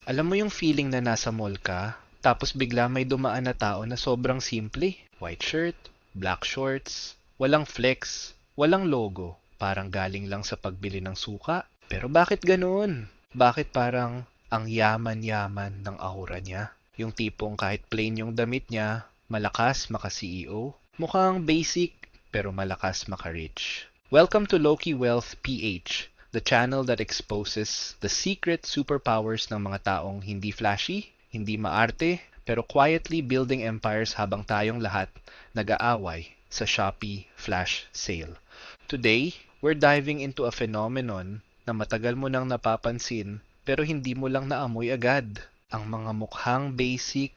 Alam mo yung feeling na nasa mall ka, tapos bigla may dumaan na tao na sobrang simple. White shirt, black shorts, walang flex, walang logo. Parang galing lang sa pagbili ng suka. Pero bakit ganoon? Bakit parang ang yaman-yaman ng aura niya? Yung tipong kahit plain yung damit niya, malakas maka-CEO. Mukhang basic, pero malakas maka-rich. Welcome to Loki Wealth PH, the channel that exposes the secret superpowers ng mga taong hindi flashy, hindi maarte, pero quietly building empires habang tayong lahat nag-aaway sa Shopee Flash Sale. Today, we're diving into a phenomenon na matagal mo nang napapansin pero hindi mo lang naamoy agad. Ang mga mukhang basic,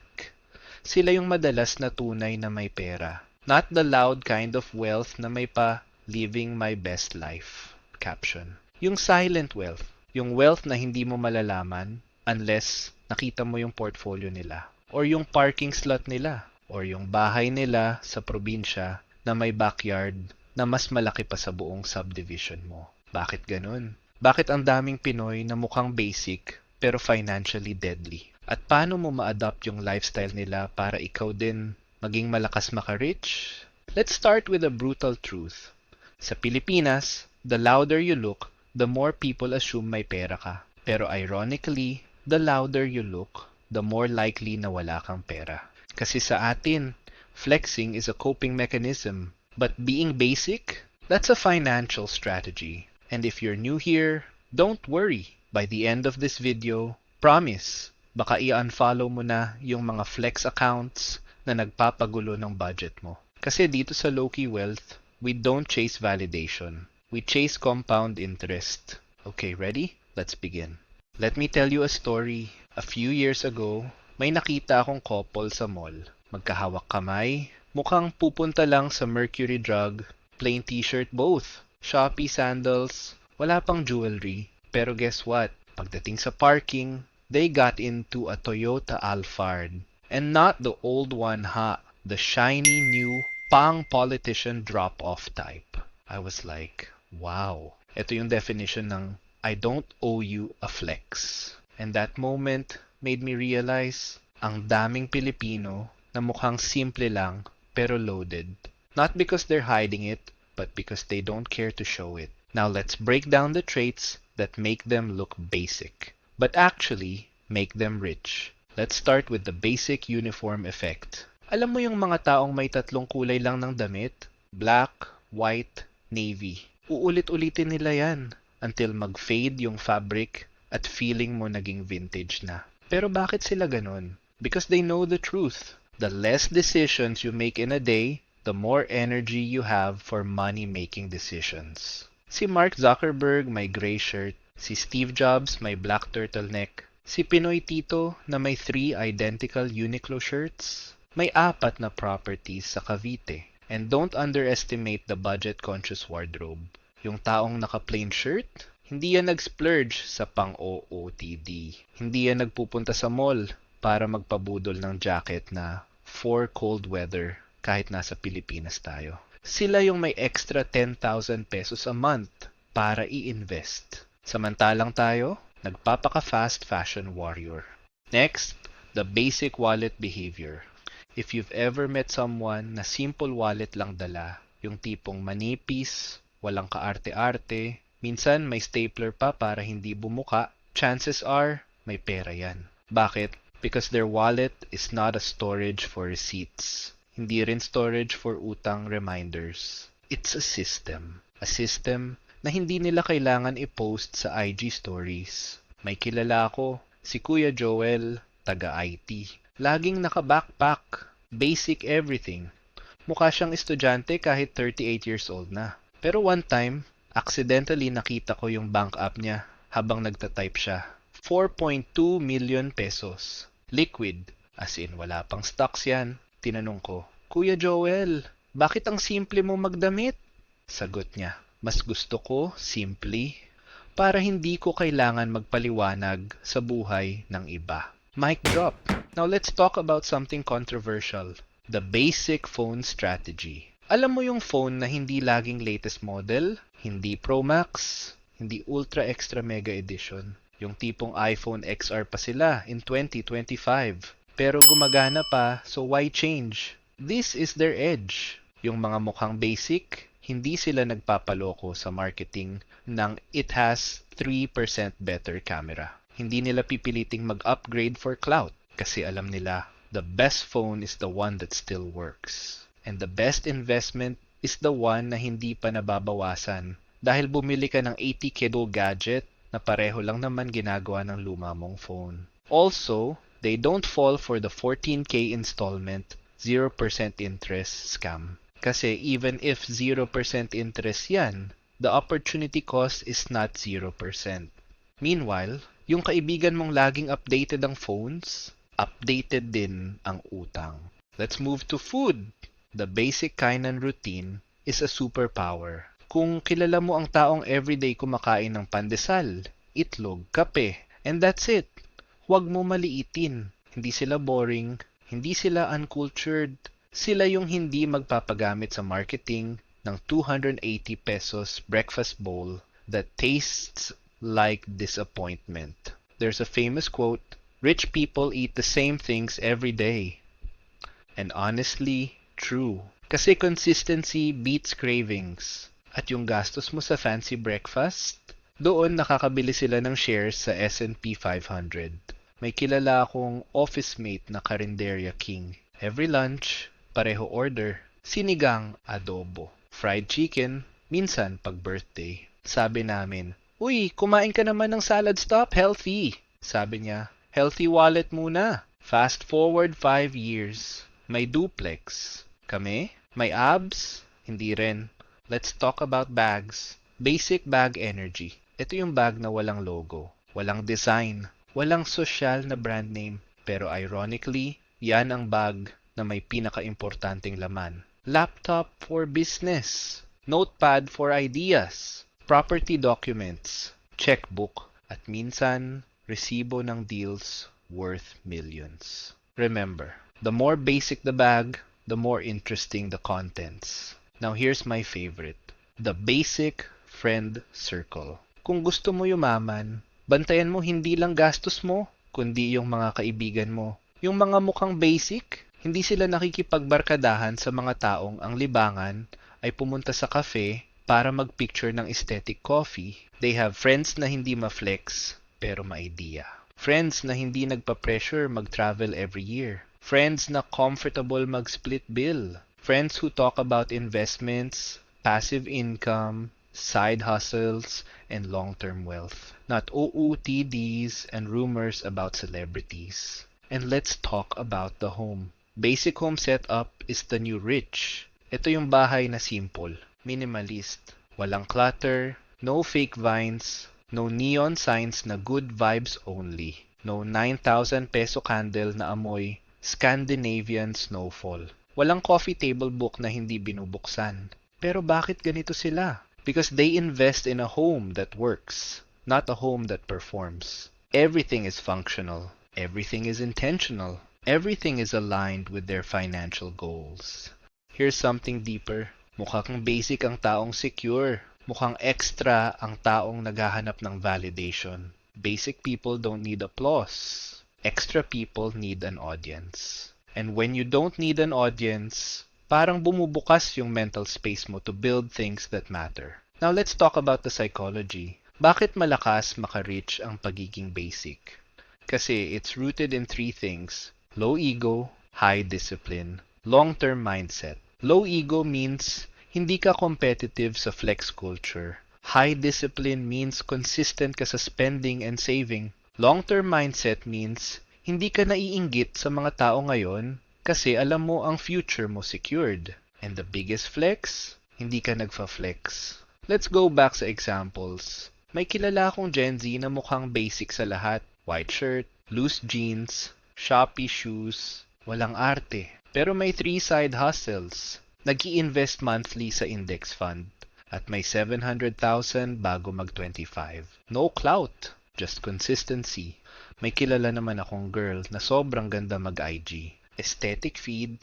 sila yung madalas na tunay na may pera. Not the loud kind of wealth na may pa living my best life caption. Yung silent wealth, yung wealth na hindi mo malalaman unless nakita mo yung portfolio nila, or yung parking slot nila, or yung bahay nila sa probinsya na may backyard na mas malaki pa sa buong subdivision mo. Bakit ganun? Bakit ang daming Pinoy na mukhang basic pero financially deadly? At paano mo ma-adopt yung lifestyle nila para ikaw din maging malakas maka-rich? Let's start with a brutal truth. Sa Pilipinas, the louder you look, the more people assume may pera ka. Pero ironically, the louder you look, the more likely na wala kang pera. Kasi sa atin, flexing is a coping mechanism. But being basic, that's a financial strategy. And if you're new here, don't worry. By the end of this video, promise, baka i-unfollow mo na yung mga flex accounts na nagpapagulo ng budget mo. Kasi dito sa Loki Wealth, we don't chase validation. We chase compound interest. Okay, ready? Let's begin. Let me tell you a story. A few years ago, may nakita akong couple sa mall. Magkahawak kamay, mukhang pupunta lang sa Mercury Drug, plain t-shirt both. Shopee sandals, wala pang jewelry. Pero guess what? Pagdating sa parking, they got into a Toyota Alphard. And not the old one ha, the shiny new pang-politician drop-off type. I was like, wow. Ito yung definition ng I don't owe you a flex. And that moment made me realize ang daming Pilipino na mukhang simple lang pero loaded. Not because they're hiding it, but because they don't care to show it. Now let's break down the traits that make them look basic, but actually make them rich. Let's start with the basic uniform effect. Alam mo yung mga taong may tatlong kulay lang ng damit? Black, white, navy. Uulit-ulitin nila yan until mag-fade yung fabric at feeling mo naging vintage na. Pero bakit sila ganun? Because they know the truth. The less decisions you make in a day, the more energy you have for money-making decisions. Si Mark Zuckerberg may gray shirt, si Steve Jobs may black turtleneck, si Pinoy Tito na may 3 identical Uniqlo shirts, may 4 na properties sa Cavite. And don't underestimate the budget-conscious wardrobe. Yung taong naka-plain shirt, hindi yan nag-splurge sa pang-OOTD. Hindi yan nagpupunta sa mall para magpabudol ng jacket na for cold weather kahit nasa Pilipinas tayo. Sila yung may extra 10,000 pesos a month para i-invest. Samantalang tayo, nagpapaka-fast fashion warrior. Next, the basic wallet behavior. If you've ever met someone na simple wallet lang dala, yung tipong manipis, walang kaarte-arte, minsan may stapler pa para hindi bumuka, chances are may pera yan. Bakit? Because their wallet is not a storage for receipts. Hindi rin storage for utang reminders. It's a system. A system na hindi nila kailangan i-post sa IG stories. May kilala ako, si Kuya Joel, taga-IT. Laging naka-backpack. Basic everything. Mukha siyang estudyante kahit 38 years old na. Pero one time, accidentally nakita ko yung bank app niya habang nagtatype siya. 4.2 million pesos. Liquid. As in, wala pang stocks yan. Tinanong ko, Kuya Joel, bakit ang simple mo magdamit? Sagot niya, mas gusto ko simply para hindi ko kailangan magpaliwanag sa buhay ng iba. Mic drop. Now let's talk about something controversial. The basic phone strategy. Alam mo yung phone na hindi laging latest model, hindi Pro Max, hindi Ultra Extra Mega Edition. Yung tipong iPhone XR pa sila in 2025. Pero gumagana pa, so why change? This is their edge. Yung mga mukhang basic, hindi sila nagpapaloko sa marketing ng it has 3% better camera. Hindi nila pipiliting mag-upgrade for clout kasi alam nila the best phone is the one that still works. And the best investment is the one na hindi pa nababawasan dahil bumili ka ng 80 kilo gadget na pareho lang naman ginagawa ng luma mong phone. Also, they don't fall for the 14K installment, 0% interest scam. Kasi even if 0% interest yan, the opportunity cost is not 0%. Meanwhile, yung kaibigan mong laging updated ang phones, updated din ang utang. Let's move to food. The basic kainan routine is a superpower. Kung kilala mo ang taong everyday kumakain ng pandesal, itlog, kape, and that's it. Huwag mo maliitin. Hindi sila boring, hindi sila uncultured, sila yung hindi magpapagamit sa marketing ng 280 pesos breakfast bowl that tastes like disappointment. There's a famous quote, "Rich people eat the same things every day." And honestly, true. Kasi consistency beats cravings. At yung gastos mo sa fancy breakfast, doon nakakabili sila ng shares sa S&P 500. May kilala akong office mate na karinderya king. Every lunch, pareho order, sinigang, adobo, fried chicken, minsan pag birthday. Sabi namin, "Uy, kumain ka naman ng salad stop, healthy." Sabi niya, "Healthy wallet muna." Fast forward 5 years, may duplex. Kami? May abs? Hindi rin. Let's talk about bags. Basic bag energy. Ito yung bag na walang logo, walang design, walang social na brand name. Pero ironically, yan ang bag na may pinaka-importanting laman. Laptop for business. Notepad for ideas. Property documents. Checkbook. At minsan, resibo ng deals worth millions. Remember, the more basic the bag, the more interesting the contents. Now here's my favorite. The basic friend circle. Kung gusto mo yumaman, bantayan mo hindi lang gastos mo, kundi yung mga kaibigan mo. Yung mga mukhang basic, hindi sila nakikipagbarkadahan sa mga taong ang libangan ay pumunta sa cafe para magpicture ng aesthetic coffee. They have friends na hindi ma-flex, pero ma-idea. Friends na hindi nagpa-pressure mag-travel every year. Friends na comfortable mag-split bill. Friends who talk about investments, passive income, side hustles, and long-term wealth. Not OOTDs and rumors about celebrities. And let's talk about the home. Basic home setup is the new rich. Ito yung bahay na simple, minimalist, walang clutter, no fake vines, no neon signs na good vibes only, no 9,000 peso candle na amoy Scandinavian snowfall. Walang coffee table book na hindi binubuksan. Pero bakit ganito sila? Because they invest in a home that works, not a home that performs. Everything is functional. Everything is intentional. Everything is aligned with their financial goals. Here's something deeper. Mukhang basic ang taong secure. Mukhang extra ang taong naghahanap ng validation. Basic people don't need applause. Extra people need an audience. And when you don't need an audience, parang bumubukas yung mental space mo to build things that matter. Now let's talk about the psychology. Bakit malakas maka-reach ang pagiging basic? Kasi it's rooted in 3 things. Low ego, high discipline, long-term mindset. Low ego means hindi ka competitive sa flex culture. High discipline means consistent ka sa spending and saving. Long-term mindset means hindi ka naiinggit sa mga tao ngayon kasi alam mo ang future mo secured. And the biggest flex, hindi ka nagfa-flex. Let's go back sa examples. May kilala akong Gen Z na mukhang basic sa lahat. White shirt, loose jeans, Shopee shoes, walang arte. Pero may 3 side hustles. Nag-i-invest monthly sa index fund. At may 700,000 bago mag-25. No clout, just consistency. May kilala naman akong girl na sobrang ganda mag-IG. Aesthetic feed,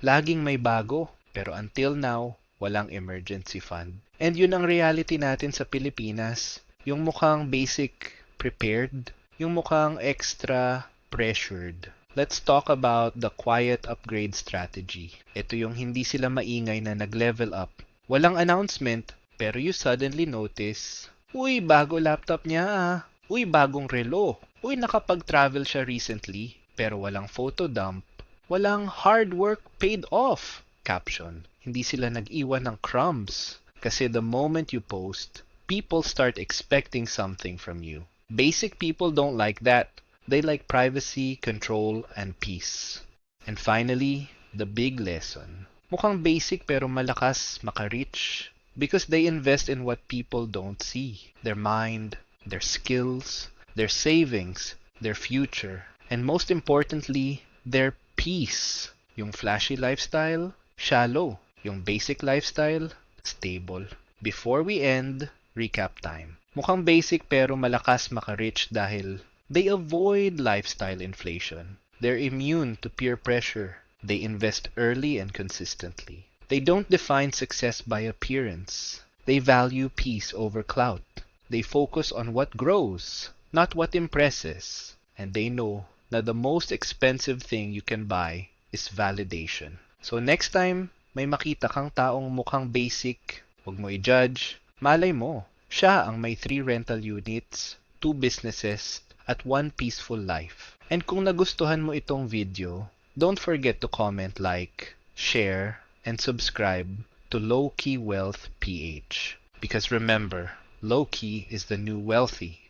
laging may bago, pero until now, walang emergency fund. And yun ang reality natin sa Pilipinas. Yung mukhang basic prepared, yung mukhang extra pressured. Let's talk about the quiet upgrade strategy. Ito yung hindi sila maingay na nag-level up. Walang announcement, pero you suddenly notice, uy, bago laptop niya ah. Uy, bagong relo. Uy, nakapag-travel siya recently. Pero walang photo dump. Walang hard work paid off. Caption. Hindi sila nag-iwan ng crumbs. Kasi the moment you post, people start expecting something from you. Basic people don't like that. They like privacy, control, and peace. And finally, the big lesson. Mukhang basic pero malakas maka-reach because they invest in what people don't see. Their mind, their skills, their savings, their future, and most importantly, their peace. Yung flashy lifestyle, shallow. Yung basic lifestyle, stable. Before we end, recap time. Mukhang basic pero malakas maka-reach dahil they avoid lifestyle inflation. They're immune to peer pressure. They invest early and consistently. They don't define success by appearance. They value peace over clout. They focus on what grows, not what impresses. And they know that the most expensive thing you can buy is validation. So next time, may makita kang taong mukhang basic, huwag mo i-judge. Malay mo, siya ang may 3 rental units, 2 businesses, at 1 peaceful life. And kung nagustuhan mo itong video, don't forget to comment, like, share, and subscribe to Low Key Wealth PH. Because remember, low key is the new wealthy.